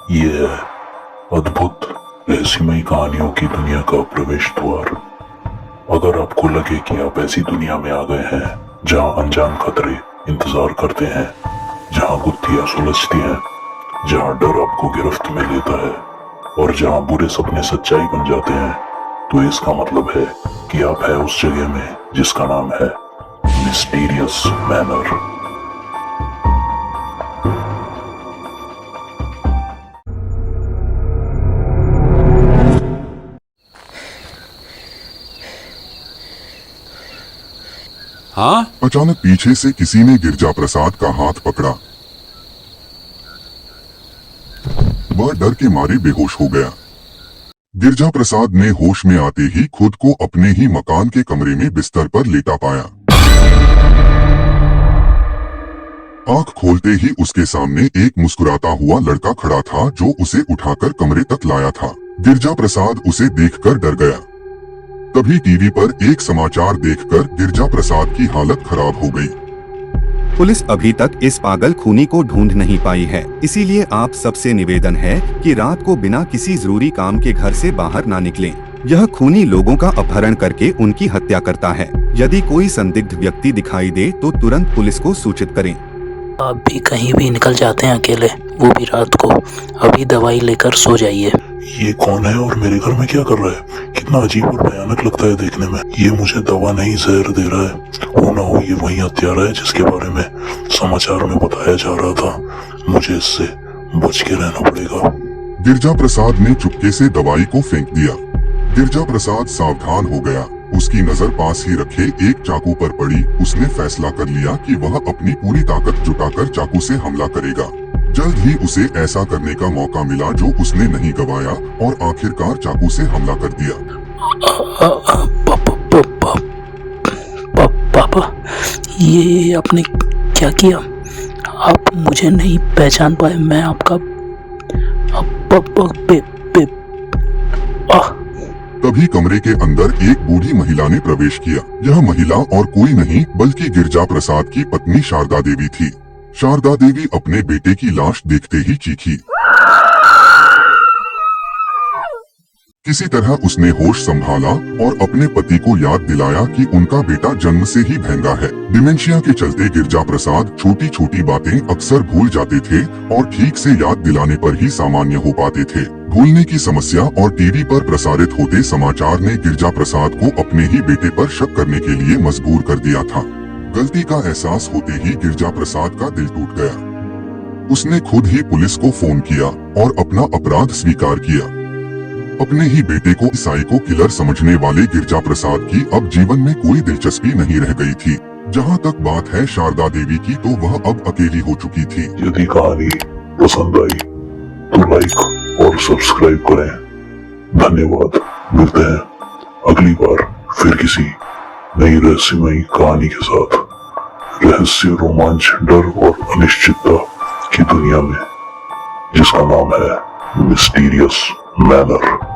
ये है अद्भुत रहस्यमयी कहानियों की दुनिया का प्रवेश द्वार। अगर आपको लगे कि आप ऐसी दुनिया में आ गए हैं जहां अनजान खतरे इंतजार करते हैं, जहां गुत्थियां सुलझती हैं, जहां डर आपको गिरफ्त में लेता है और जहां बुरे सपने सच्चाई बन जाते हैं, तो इसका मतलब है कि आप है उस जगह में जिसका नाम है मिस्टीरियस मैनर। हाँ? अचानक पीछे से किसी ने गिरजा प्रसाद का हाथ पकड़ा। वह डर के मारे बेहोश हो गया। गिरजा प्रसाद ने होश में आते ही खुद को अपने ही मकान के कमरे में बिस्तर पर लेटा पाया। आंख खोलते ही उसके सामने एक मुस्कुराता हुआ लड़का खड़ा था जो उसे उठाकर कमरे तक लाया था। गिरजा प्रसाद उसे देखकर डर गया। तभी टीवी पर एक समाचार देखकर गिरजा प्रसाद की हालत खराब हो गई। पुलिस अभी तक इस पागल खूनी को ढूंढ नहीं पाई है, इसीलिए आप सबसे निवेदन है कि रात को बिना किसी जरूरी काम के घर से बाहर ना निकलें। यह खूनी लोगों का अपहरण करके उनकी हत्या करता है। यदि कोई संदिग्ध व्यक्ति दिखाई दे तो तुरंत पुलिस को सूचित करें। आप भी कहीं भी निकल जाते हैं अकेले, वो भी रात को। अभी दवाई लेकर सो जाइए। ये कौन है और मेरे घर में क्या कर रहा है? कितना अजीब और भयानक लगता है देखने में। ये मुझे दवा नहीं जहर दे रहा है। हो ना हो ये वही हत्यारा है जिसके बारे में समाचार में बताया जा रहा था। मुझे इससे बच के रहना पड़ेगा। गिरजा प्रसाद ने चुपके से दवाई को फेंक दिया। गिरजा प्रसाद सावधान हो गया। उसकी नजर पास ही रखे एक चाकू पर पड़ी। उसने फैसला कर लिया कि वह अपनी पूरी ताकत जुटाकर चाकू से हमला करेगा। जल्द ही उसे ऐसा करने का मौका मिला जो उसने नहीं गवाया और आखिरकार चाकू से हमला कर दिया। पापा, ये आपने क्या किया? आप मुझे नहीं पहचान पाए? मैं आपका तभी कमरे के अंदर एक बूढ़ी महिला ने प्रवेश किया। यह महिला और कोई नहीं बल्कि गिरजा प्रसाद की पत्नी शारदा देवी थी। शारदा देवी अपने बेटे की लाश देखते ही चीखी। किसी तरह उसने होश संभाला और अपने पति को याद दिलाया कि उनका बेटा जन्म से ही भेंगा है। डिमेंशिया के चलते गिरजा प्रसाद छोटी छोटी बातें अक्सर भूल जाते थे और ठीक से याद दिलाने पर ही सामान्य हो पाते थे। भूलने की समस्या और टीवी पर प्रसारित होते समाचार ने गिरजा प्रसाद को अपने ही बेटे पर शक करने के लिए मजबूर कर दिया था। गलती का एहसास होते ही गिरजा प्रसाद का दिल टूट गया। उसने खुद ही पुलिस को फोन किया और अपना अपराध स्वीकार किया। अपने ही बेटे को साइको किलर समझने वाले गिरजा प्रसाद की अब जीवन में कोई दिलचस्पी नहीं रह गई थी। जहां तक बात है शारदा देवी की, तो वह अब अकेली हो चुकी थी। यदि कहानी पसंद आई तो लाइक और सब्सक्राइब करें। धन्यवाद। मिलते हैं अगली बार फिर किसी नई रहस्यमयी कहानी के साथ। रहस्य, रोमांच, डर और अनिश्चितता की दुनिया में जिसका नाम है मिस्टीरियस मैनर।